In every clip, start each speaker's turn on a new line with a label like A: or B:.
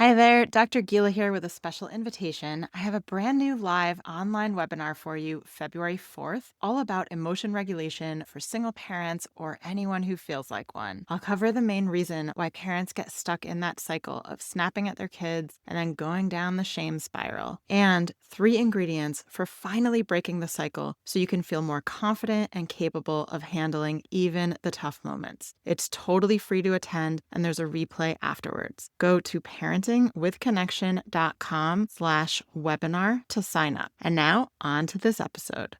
A: Hi there, Dr. Gila here with a special invitation. I have a brand new live online webinar for you February 4th, all about emotion regulation for single parents or anyone who feels like one. I'll cover the main reason why parents get stuck in that cycle of snapping at their kids and then going down the shame spiral, and 3 ingredients for finally breaking the cycle so you can feel more confident and capable of handling even the tough moments. It's totally free to attend, and there's a replay afterwards. Go to parentingwithconnection.com/webinar to sign up. And now on to this episode.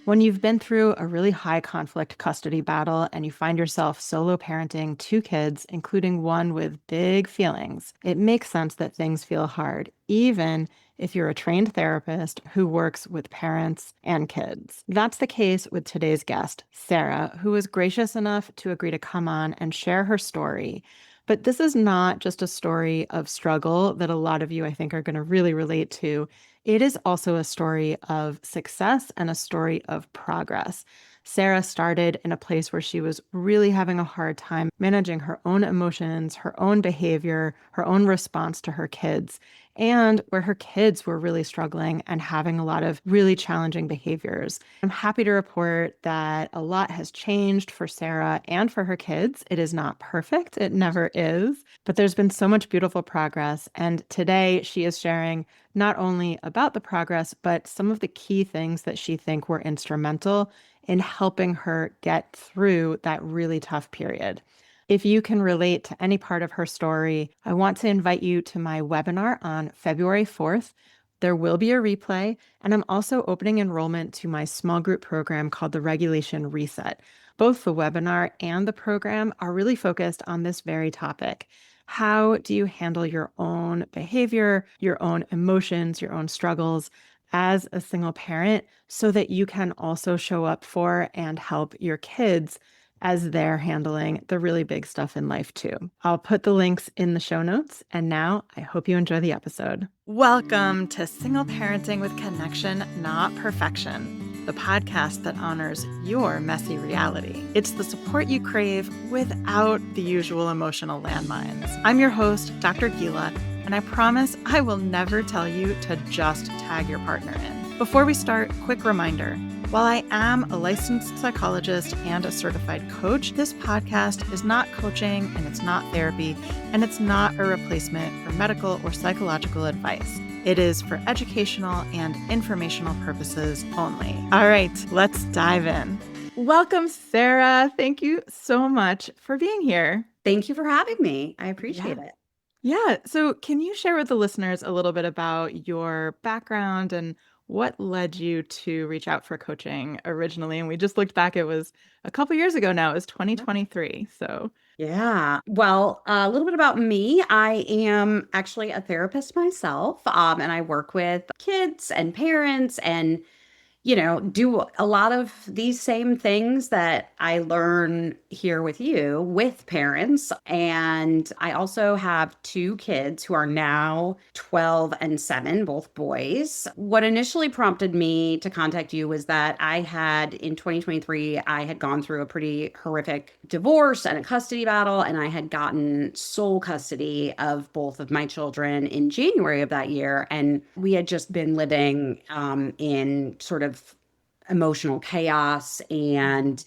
A: When you've been through a really high conflict custody battle and you find yourself solo parenting 2 kids, including one with big feelings, it makes sense that things feel hard, even if you're a trained therapist who works with parents and kids. That's the case with today's guest, Sara, who was gracious enough to agree to come on and share her story. But this is not just a story of struggle that a lot of you, I think, are going to really relate to. It is also a story of success and a story of progress. Sara started in a place where she was really having a hard time managing her own emotions, her own behavior, her own response to her kids, and where her kids were really struggling and having a lot of really challenging behaviors. I'm happy to report that a lot has changed for Sara and for her kids. It is not perfect, it never is, but there's been so much beautiful progress. And today she is sharing not only about the progress, but some of the key things that she thinks were instrumental in helping her get through that really tough period. If you can relate to any part of her story, I want to invite you to my webinar on February 4th. There will be a replay, and I'm also opening enrollment to my small group program called the Regulation Reset. Both the webinar and the program are really focused on this very topic. How do you handle your own behavior, your own emotions, your own struggles as a single parent so that you can also show up for and help your kids as they're handling the really big stuff in life too. I'll put the links in the show notes, and now I hope you enjoy the episode. Welcome to Single Parenting with Connection, Not Perfection, the podcast that honors your messy reality. It's the support you crave without the usual emotional landmines. I'm your host, Dr. Gila, and I promise I will never tell you to just tag your partner in. Before we start, quick reminder. While I am a licensed psychologist and a certified coach, this podcast is not coaching and it's not therapy, and it's not a replacement for medical or psychological advice. It is for educational and informational purposes only. All right, let's dive in. Welcome, Sara. Thank you so much for being here.
B: Thank you for having me. I appreciate it.
A: Yeah. So can you share with the listeners a little bit about your background and what led you to reach out for coaching originally? And we just looked back, it was a couple years ago now, it was 2023. So
B: Yeah. Well, a little bit about me. I am actually a therapist myself, and I work with kids and parents and do a lot of these same things that I learn here with you with parents. And I also have 2 kids who are now 12 and 7, both boys. What initially prompted me to contact you was that in 2023, I had gone through a pretty horrific divorce and a custody battle, and I had gotten sole custody of both of my children in January of that year. And we had just been living in sort of emotional chaos and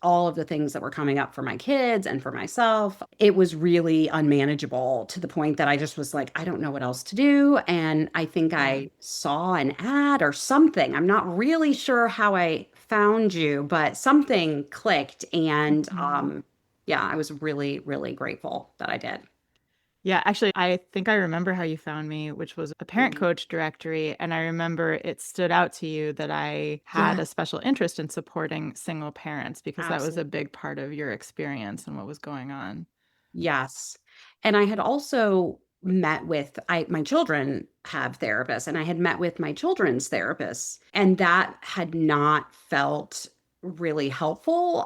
B: all of the things that were coming up for my kids and for myself. It was really unmanageable to the point that I just was like, I don't know what else to do. And I think I saw an ad or something. I'm not really sure how I found you, but something clicked. And I was really, really grateful that I did.
A: yeah, actually, I think I remember how you found me, which was a parent coach directory. And I remember it stood out to you that I had
B: Yeah,
A: a special interest in supporting single parents because that was a
B: absolutely.
A: big part of your experience and what was going on.
B: Yes. And I had also met with my children have therapists, and I had met with my children's therapists, and that had not felt really helpful.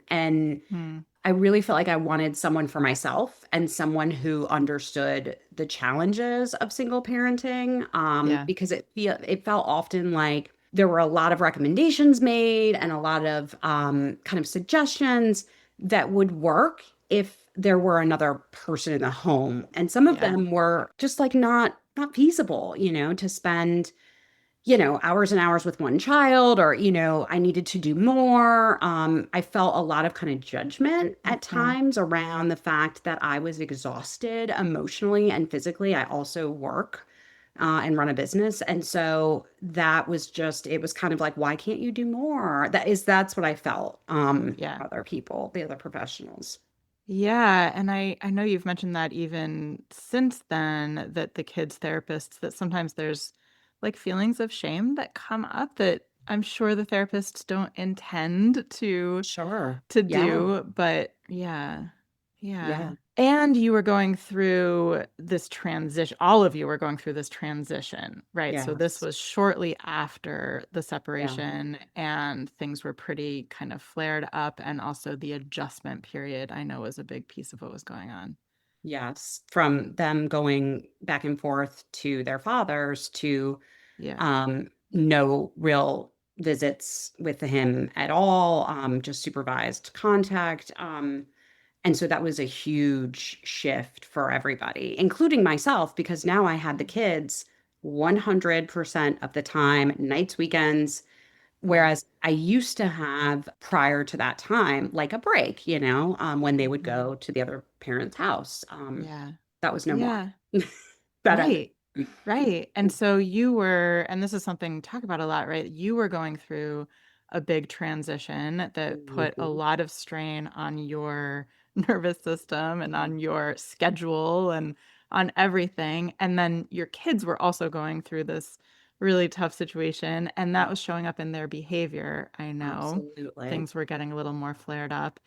B: And
A: Hmm.
B: I really felt like I wanted someone for myself and someone who understood the challenges of single parenting.
A: Yeah.
B: Because it felt often like there were a lot of recommendations made and a lot of kind of suggestions that would work if there were another person in the home. And some of
A: Yeah.
B: them were just like not feasible, to spend, hours and hours with one child, or, I needed to do more. I felt a lot of kind of judgment at
A: Hmm.
B: times around the fact that I was exhausted emotionally and physically. I also work and run a business. And so that was just, it was kind of like, why can't you do more? That's what I felt
A: Yeah.
B: other people, the other professionals.
A: Yeah, and I know you've mentioned that even since then that the kids therapists that sometimes there's like feelings of shame that come up that I'm sure the therapists don't intend
B: Sure.
A: to
B: Yeah.
A: do, but yeah. Yeah.
B: Yeah.
A: And you were going through this transition, all of you were going through this transition, right? So this
B: Yes.
A: was shortly after the
B: Yeah.
A: separation, and things were pretty kind of flared up. And also the adjustment period, I know, was a big piece of what was going on.
B: Yes. From them going back and forth to their fathers to
A: Yeah.
B: no real visits with him at all, just supervised contact. And so that was a huge shift for everybody, including myself, because now I had the kids 100% of the time, nights, weekends.
A: Yeah.
B: Whereas I used to have prior to that time, like a break, when they would
A: Hmm.
B: go to the other parent's house.
A: Yeah.
B: That was no more.
A: Yeah.
B: That ended.
A: Right. Right. And so you were, and this is something we talk about a lot, right? You were going through a big transition that put a
B: Mhm.
A: lot of strain on your nervous system and on your schedule and on everything. And then your kids were also going through this really tough situation, and that
B: Yeah,
A: was showing up in their behavior. I know
B: absolutely.
A: things were getting a little more flared up.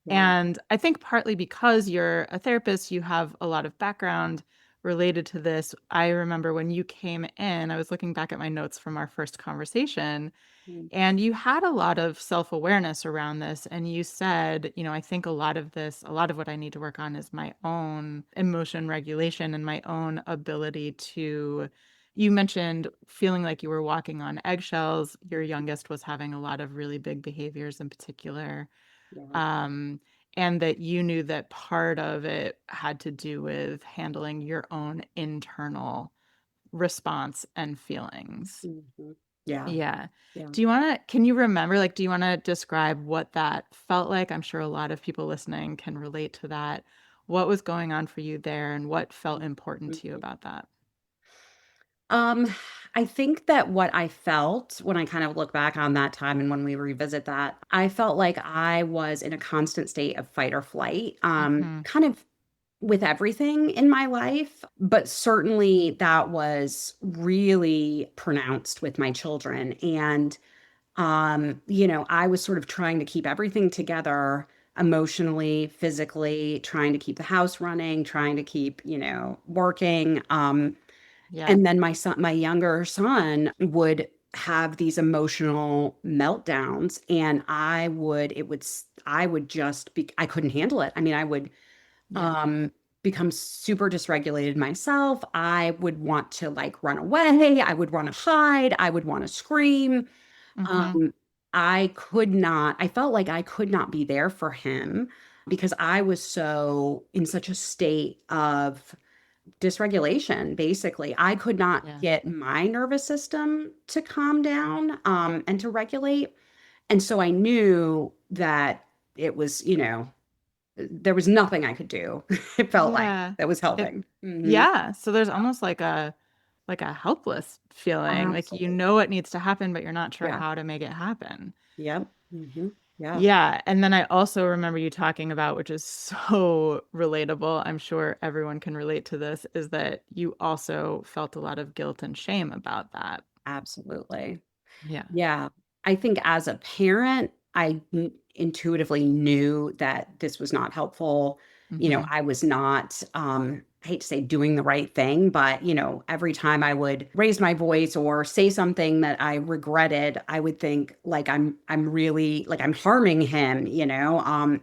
B: Yeah.
A: And I think partly because you're a therapist, you have a lot of background related to this. I remember when you came in, I was looking back at my notes from our first conversation,
B: Mm.
A: and you had a lot of self-awareness around this. And you said, I think a lot of this, a lot of what I need to work on is my own emotion regulation and my own ability to. You mentioned feeling like you were walking on eggshells. Your youngest was having a lot of really big behaviors in particular,
B: Yeah.
A: um, and that you knew that part of it had to do with handling your own internal response and feelings.
B: Mhm. Yeah.
A: Yeah.
B: Yeah.
A: Can you remember, like, do you want to describe what that felt like? I'm sure a lot of people listening can relate to that. What was going on for you there and what felt important to you
B: Mhm.
A: about that?
B: Um, I think that what I felt when I kind of look back on that time and when we revisit that, I felt like I was in a constant state of fight or flight,
A: Hmm.
B: kind of with everything in my life, but certainly that was really pronounced with my children. And I was sort of trying to keep everything together emotionally, physically, trying to keep the house running, trying to keep, working.
A: Yeah.
B: And then my younger son would have these emotional meltdowns, and I would just be, I couldn't handle it. I mean, I would
A: Yeah.
B: um become super dysregulated myself. I would want to like run away. I would want to hide. I would want to scream.
A: Hmm.
B: Um, I felt like I could not be there for him because I was in such a state of dysregulation, basically. I could not
A: Yeah.
B: get my nervous system to calm down, and to regulate. And so I knew that it was, there was nothing I could do. It felt like
A: Yeah.
B: that was
A: It,
B: helping.
A: yeah. So there's
B: Yeah,
A: almost like a helpless feeling, like you
B: absolutely.
A: know what needs to happen, but you're not sure
B: Yeah.
A: how to make it happen.
B: Yep. Yeah.
A: Yeah. And then I also remember you talking about, which is so relatable, I'm sure everyone can relate to this, is that you also felt a lot of guilt and shame about that.
B: Absolutely.
A: Yeah.
B: Yeah. I think as a parent, intuitively knew that this was not helpful.
A: Hmm.
B: I was not, I hate to say doing the right thing, but, every time I would raise my voice or say something that I regretted, I would think like I'm really like I'm harming him,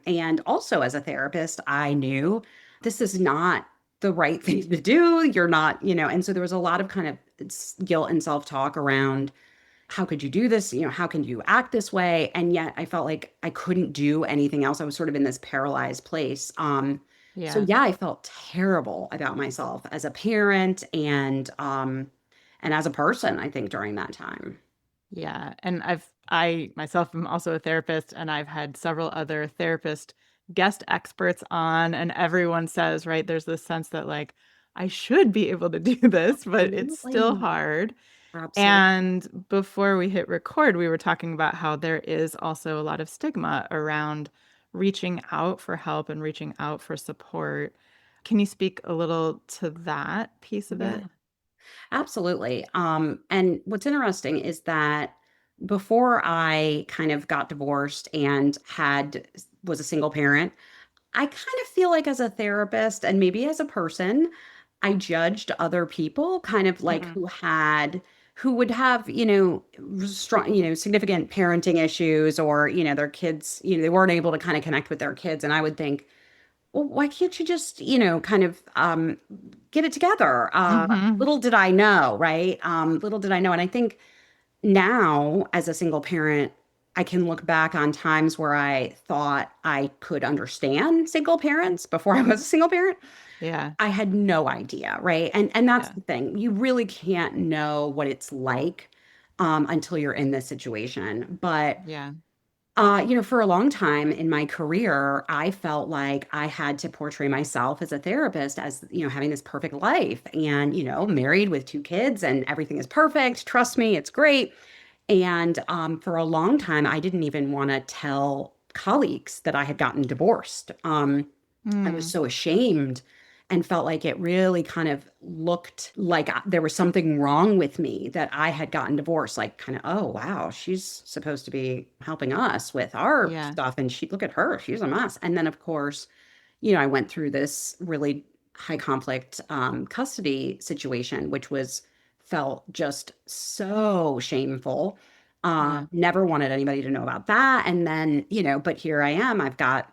B: and also as a therapist, I knew this is not the right thing to do. You're not, and so there was a lot of kind of guilt and self-talk around how could you do this? How can you act this way? And yet I felt like I couldn't do anything else. I was sort of in this paralyzed place. So
A: Yeah.
B: yeah, I felt terrible about myself as a parent and as a person, I think during that time.
A: Yeah. And I myself am also a therapist, and I've had several other therapist guest experts on, and everyone says, right, there's this sense that like I should be able to do this, but it's still
B: Absolutely.
A: hard.
B: Absolutely.
A: And before we hit record, we were talking about how there is also a lot of stigma around reaching out for help and reaching out for support. Can you speak a little to that piece of
B: Yeah.
A: it?
B: Absolutely. And what's interesting is that before I kind of got divorced and was a single parent, I kind of feel like as a therapist and maybe as a person, I judged other people kind of like
A: Mm-mm.
B: who would have, strong, significant parenting issues or, their kids, they weren't able to kind of connect with their kids. And I would think, well, why can't you just, kind of get it together?
A: Mm-hmm.
B: Little did I know, right? Little did I know. And I think now, as a single parent, I can look back on times where I thought I could understand single parents before I was a single parent.
A: Yeah.
B: I had no idea, right? And that's
A: Yeah.
B: the thing. You really can't know what it's like until you're in this situation. But
A: Yeah.
B: for a long time in my career, I felt like I had to portray myself as a therapist as, having this perfect life and, married with two kids and everything is perfect. Trust me, it's great. And for a long time, I didn't even want to tell colleagues that I had gotten divorced. I was
A: Mm.
B: so ashamed and felt like it really kind of looked like there was something wrong with me that I had gotten divorced. Like, kind of, oh, wow, she's supposed to be helping us with our
A: Yeah.
B: stuff. And look at her, she's a mess. And then, of course, I went through this really high conflict custody situation, which felt just so shameful.
A: Yeah.
B: Never wanted anybody to know about that. And then, but here I am. I've got,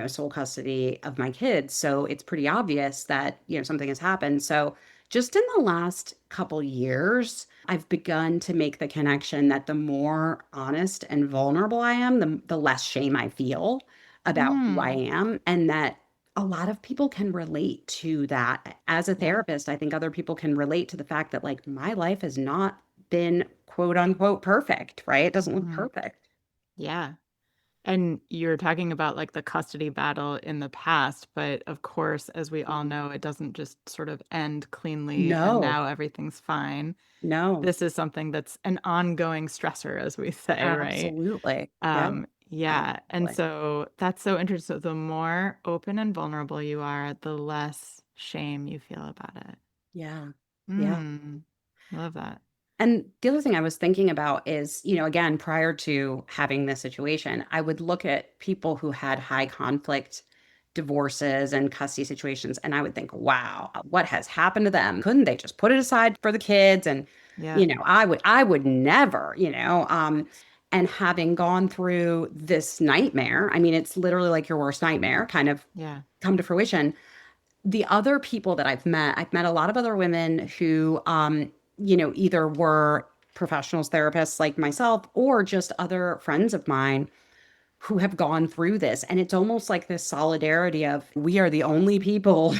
B: sole custody of my kids. So it's pretty obvious that, something has happened. So just in the last couple years, I've begun to make the connection that the more honest and vulnerable I am, the less shame I feel about who I
A: Mm.
B: am, and that a lot of people can relate to that. As a
A: Yeah.
B: therapist, I think other people can relate to the fact that, like, my life has not been quote unquote perfect, right? It doesn't look
A: Hmm.
B: perfect.
A: Yeah. And you're talking about like the custody battle in the past, but of course, as we all
B: Mm.
A: know, it doesn't just sort of end cleanly and
B: No,
A: now everything's fine.
B: no,
A: This is something that's an ongoing stressor, as we say, right?
B: absolutely. Yeah,
A: Yeah. And
B: absolutely.
A: so that's so interesting. So the more open and vulnerable you are, the less shame you feel about it.
B: Yeah, yeah.
A: Mm. Love that.
B: And the other thing I was thinking about is, again, prior to having this situation, I would look at people who had high conflict divorces and custody situations, and I would think, wow, what has happened to them? Couldn't they just put it aside for the kids? And,
A: Yeah.
B: I would never, and having gone through this nightmare, I mean, it's literally like your worst nightmare kind of
A: Yeah.
B: come to fruition. The other people that I've met a lot of other women who, either were professionals, therapists like myself, or just other friends of mine who have gone through this. And it's almost like this solidarity of we are the only people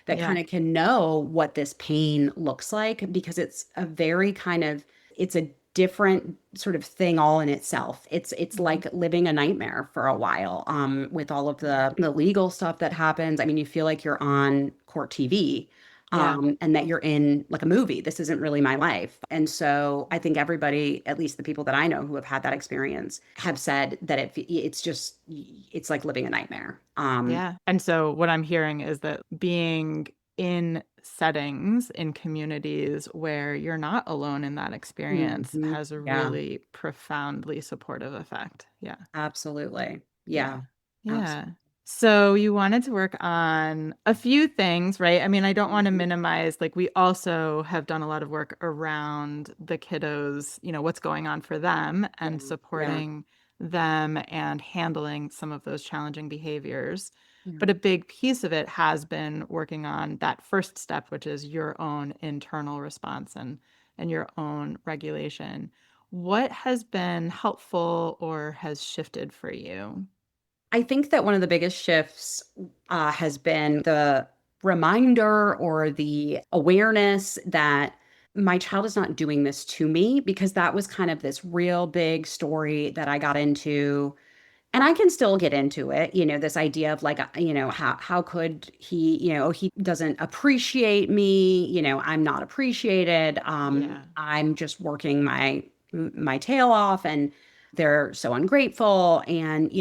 B: that
A: Yeah.
B: kind of can know what this pain looks like because it's a different sort of thing all in itself. It's
A: Hmm.
B: like living a nightmare for a while with all of
A: Yeah.
B: the legal stuff that happens. I mean, you feel like you're on court TV.
A: Yeah.
B: And that you're in like a movie. This isn't really my life. And so I think everybody, at least the people that I know who have had that experience, have said that it's like living a nightmare.
A: Yeah. And so what I'm hearing is that being in settings, in communities where you're not alone in that experience
B: Mhm.
A: has a
B: Yeah,
A: really profoundly supportive effect. Yeah.
B: absolutely.
A: Yeah.
B: Yeah,
A: Yeah.
B: absolutely.
A: So you wanted to work on a few things, right? I mean, I don't want to
B: Mhm.
A: minimize, like, we also have done a lot of work around the kiddos, what's going on for them
B: Yeah,
A: and
B: yeah,
A: supporting them and handling some of those challenging behaviors.
B: yeah.
A: But a big piece of it has been working on that first step, which is your own internal response and your own regulation. What has been helpful or has shifted for you?
B: I think that one of the biggest shifts has been the reminder or the awareness that my child is not doing this to me, because that was kind of this real big story that I got into, and I can still get into it, this idea of like, how could he, he doesn't appreciate me, I'm not appreciated.
A: Yeah.
B: I'm just working my tail off, and they're so ungrateful, and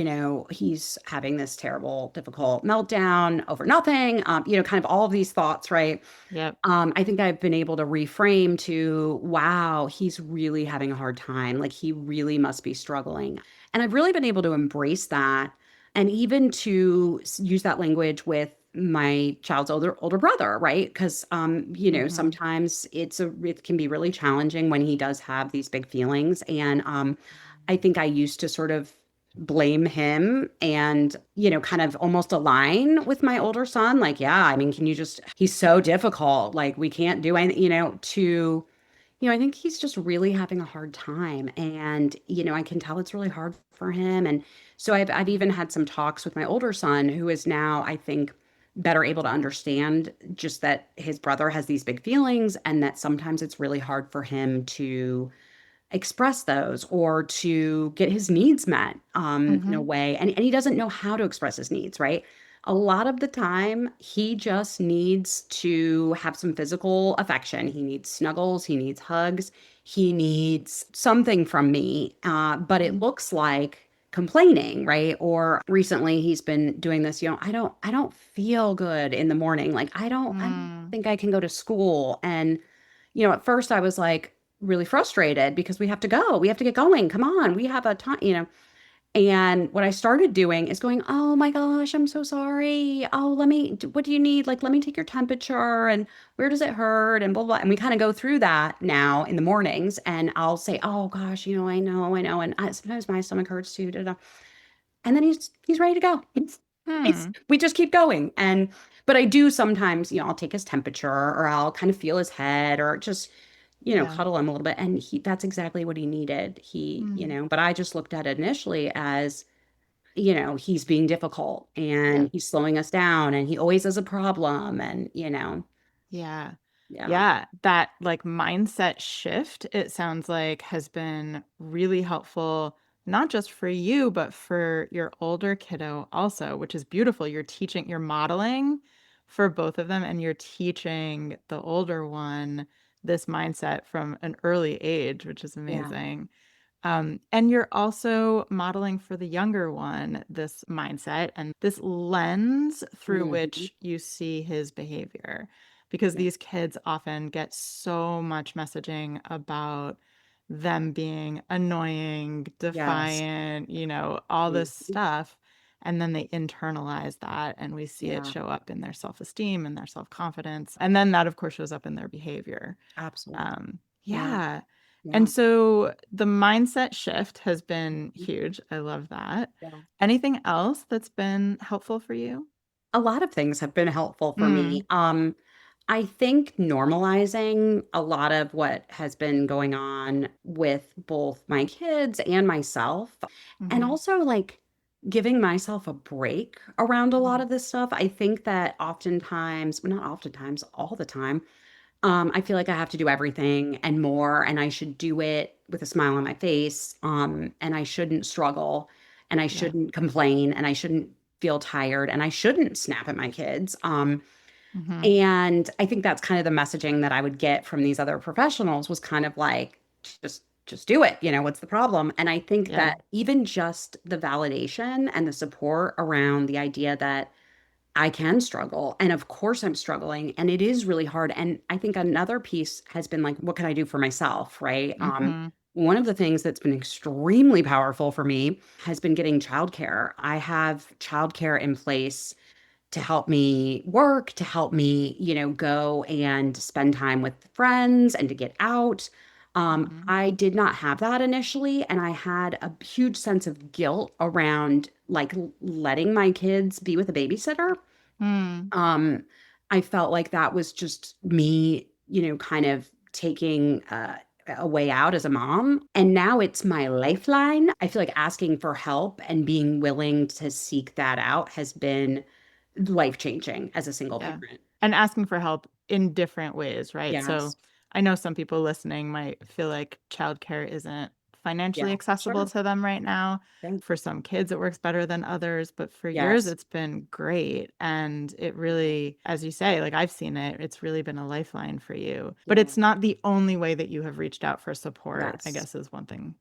B: he's having this terrible, difficult meltdown over nothing. Kind of all of these thoughts, right?
A: Yep.
B: I think I've been able to reframe to, wow, he's really having a hard time. Like he really must be struggling. And I've really been able to embrace that, and even to use that language with my child's older brother, right? Because
A: Hmm.
B: sometimes it can be really challenging when he does have these big feelings. And I think I used to sort of blame him and, kind of almost align with my older son. Like, yeah, I mean, he's so difficult. Like, we can't do anything, I think he's just really having a hard time. And, I can tell it's really hard for him. And so I've even had some talks with my older son, who is now, I think, better able to understand just that his brother has these big feelings, and that sometimes it's really hard for him to express those or to get his needs met in a
A: Hmm.
B: way. And he doesn't know how to express his needs, right? A lot of the time, he just needs to have some physical affection. He needs snuggles, he needs hugs, he needs something from me. But it looks like complaining, right? Or recently he's been doing this, I don't feel good in the morning. Like I don't
A: Mm.
B: think I can go to school. And at first I was like really frustrated because we have to go. We have to get going. Come on. We have a time. And what I started doing is going, "Oh my gosh, I'm so sorry. Oh, what do you need? Like, let me take your temperature, and where does it hurt? And blah, blah." And we kind of go through that now in the mornings. And I'll say, "Oh gosh, I know. And sometimes my stomach hurts too." Da, da. And then he's ready to go.
A: Hmm.
B: We just keep going. But I do sometimes, I'll take his temperature, or I'll kind of feel his head, or just,
A: Yeah.
B: cuddle him a little bit. And that's exactly what he needed.
A: Mm.
B: But I just looked at it initially as, he's being difficult,
A: Yeah.
B: and he's slowing us down, and he always has a problem. And,
A: Yeah.
B: yeah,
A: Yeah. That like mindset shift, it sounds like, has been really helpful, not just for you, but for your older kiddo also, which is beautiful. You're modeling for both of them, and you're teaching the older one this mindset from an early age, which is
B: yeah,
A: amazing. And you're also modeling for the younger one this mindset and this lens through
B: hmm,
A: which you see his behavior. Because
B: yeah,
A: these kids often get so much messaging about them being annoying,
B: yes,
A: defiant, all this
B: mhm,
A: stuff. And then they internalize that, and we see it
B: yeah,
A: show up in their self-esteem and their self-confidence. And then that, of course, shows up in their behavior.
B: absolutely. Yeah,
A: Yeah. And
B: yeah,
A: so the mindset shift has been huge. I love that.
B: yeah.
A: Anything else that's been helpful for you?
B: A lot of things have been helpful for me.
A: Mm.
B: I think normalizing a lot of what has been going on with both my kids and myself, and
A: Hmm.
B: also like giving myself a break around a lot
A: Mm.
B: of this stuff. I think that oftentimes, well, not oftentimes, all the time, I feel like I have to do everything and more, and I should do it with a smile on my face. And I shouldn't struggle, and I
A: Yeah.
B: shouldn't complain, and I shouldn't feel tired, and I shouldn't snap at my kids.
A: Hmm.
B: And I think that's kind of the messaging that I would get from these other professionals, was kind of like, just do it. What's the problem? And I think
A: Yeah.
B: that even just the validation and the support around the idea that I can struggle. And of course, I'm struggling, and it is really hard. And I think another piece has been like, what can I do for myself? Right.
A: Hmm.
B: One of the things that's been extremely powerful for me has been getting childcare. I have childcare in place to help me work, to help me, go and spend time with friends and to get out.
A: Hmm.
B: I did not have that initially, and I had a huge sense of guilt around like letting my kids be with a babysitter.
A: Mm.
B: Um, I felt like that was just me, kind of taking a way out as a mom. And now it's my lifeline. I feel like asking for help and being willing to seek that out has been life changing as a single
A: Yeah.
B: parent.
A: And asking for help in different ways, right? So
B: Yes.
A: I know some people listening might feel like childcare isn't financially
B: Yeah.
A: accessible
B: Sure.
A: to them right now.
B: Thank
A: For some kids, it works better than others, but for yours,
B: Yes.
A: it's been great. And it really, as you say, like I've seen it, it's really been a lifeline for you. But
B: Yeah.
A: it's not the only way that you have reached out for support, I
B: Yes.
A: guess is one thing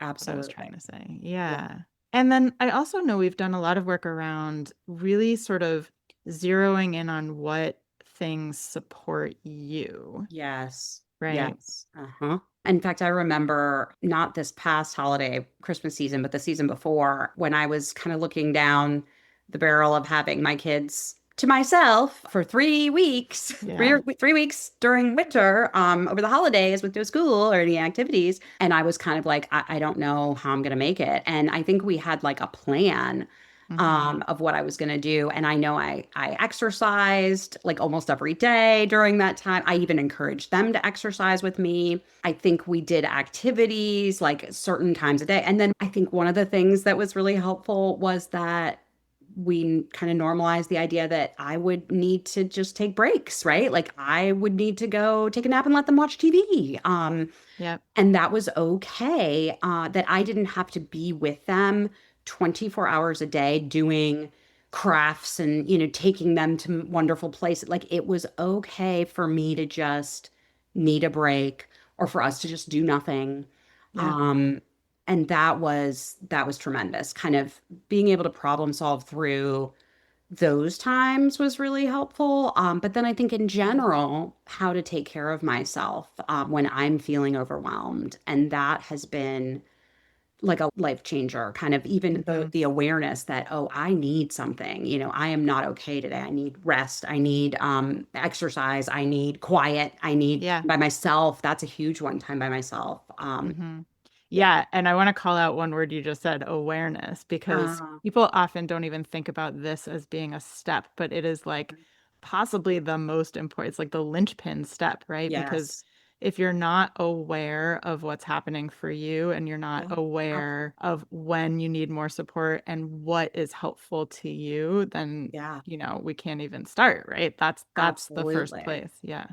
A: that I was trying
B: Absolutely.
A: to say.
B: Yeah.
A: Yeah. And then I also know we've done a lot of work around really sort of zeroing in on what things support you,
B: Yes.
A: right?
B: Yes. Uh-huh. In fact, I remember not this past holiday, Christmas season, but the season before when I was kind of looking down the barrel of having my kids to myself for 3 weeks,
A: Yeah.
B: 3 weeks during winter, over the holidays with no school or any activities. And I was kind of like, I don't know how I'm going to make it. And I think we had like a plan
A: Hmm.
B: of what I was going to do. And I know I exercised like almost every day during that time. I even encouraged them to exercise with me. I think we did activities like certain times a day. And then I think one of the things that was really helpful was that we kind of normalized the idea that I would need to just take breaks, right? Like I would need to go take a nap and let them watch TV.
A: Yep.
B: And that was okay, that I didn't have to be with them 24 hours a day doing crafts and, taking them to wonderful places. Like it was okay for me to just need a break or for us to just do nothing.
A: Yeah.
B: Um, and that was tremendous. Kind of being able to problem solve through those times was really helpful. But then I think in
A: Yeah.
B: general, how to take care of myself when I'm feeling overwhelmed. And that has been like a life changer, kind of even
A: Hmm.
B: the awareness that, oh, I need something. I am not okay today. I need rest. I need exercise. I need quiet. I need
A: Yeah.
B: by myself. That's a huge one, time by myself.
A: Hmm.
B: Yeah.
A: Yeah. And I want to call out one word you just said, awareness, because
B: Uh,
A: people often don't even think about this as being a step, but it is like possibly the most important. It's like the linchpin step, right? Because
B: yes.
A: if you're not aware of what's happening for you and you're not
B: Yeah.
A: aware of when you need more support and what is helpful to you, then,
B: Yeah.
A: we can't even start, right? That's the first
B: Absolutely.
A: place. Yeah.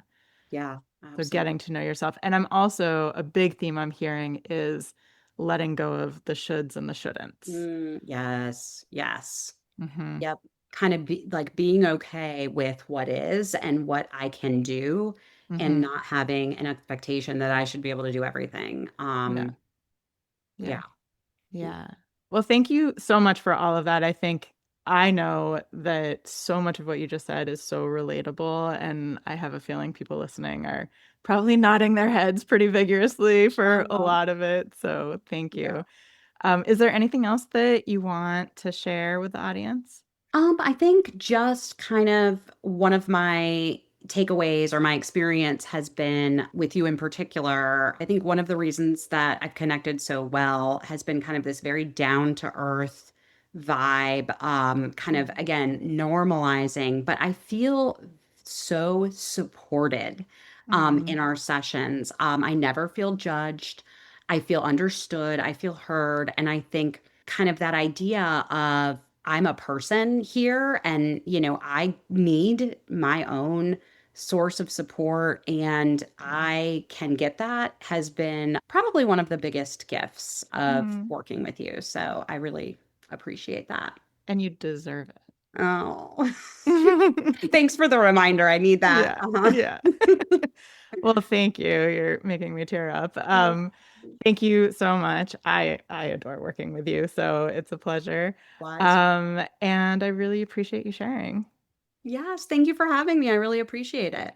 B: Yeah.
A: So getting
B: Absolutely.
A: to know yourself. And I'm also a big theme I'm hearing is letting go of the shoulds and the shouldn'ts.
B: Yes, yes.
A: Hmm.
B: Yep. Kind of being okay with what is and what I can do and
A: Hmm.
B: not having an expectation that I should be able to do everything.
A: Yeah. Yeah.
B: Yeah. Yeah.
A: Yeah. Well, thank you so much for all of that. I know that so much of what you just said is so relatable, and I have a feeling people listening are probably nodding their heads pretty vigorously for a
B: Uh-huh.
A: lot of it. So thank
B: Yeah.
A: you. Is there anything else that you want to share with the audience?
B: I think just kind of one of my takeaways or my experience has been with you in particular. I think one of the reasons that I've connected so well has been kind of this very down to earth vibe, kind of
A: Mm.
B: again normalizing, but I feel so supported
A: Mhm.
B: in our sessions. I never feel judged. I feel understood. I feel heard. And I think kind of that idea of I'm a person here and, I need my own source of support and
A: Mhm.
B: I can get that has been probably one of the biggest gifts of
A: Mhm.
B: working with you. So I really appreciate that.
A: And you deserve
B: Oh,
A: it.
B: thanks for the reminder. I need that.
A: Yeah.
B: Uh-huh.
A: Yeah. Well, thank you. You're making me tear up.
B: Oh,
A: Thank you so much. I adore working with you, so it's a pleasure.
B: likewise.
A: And I really appreciate you sharing.
B: Yes, thank you for having me. I really appreciate it.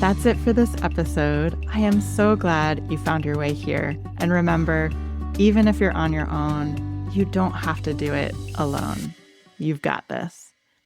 A: That's it for this episode. I am so glad you found your way here. And remember, even if you're on your own, you don't have to do it alone. You've got this.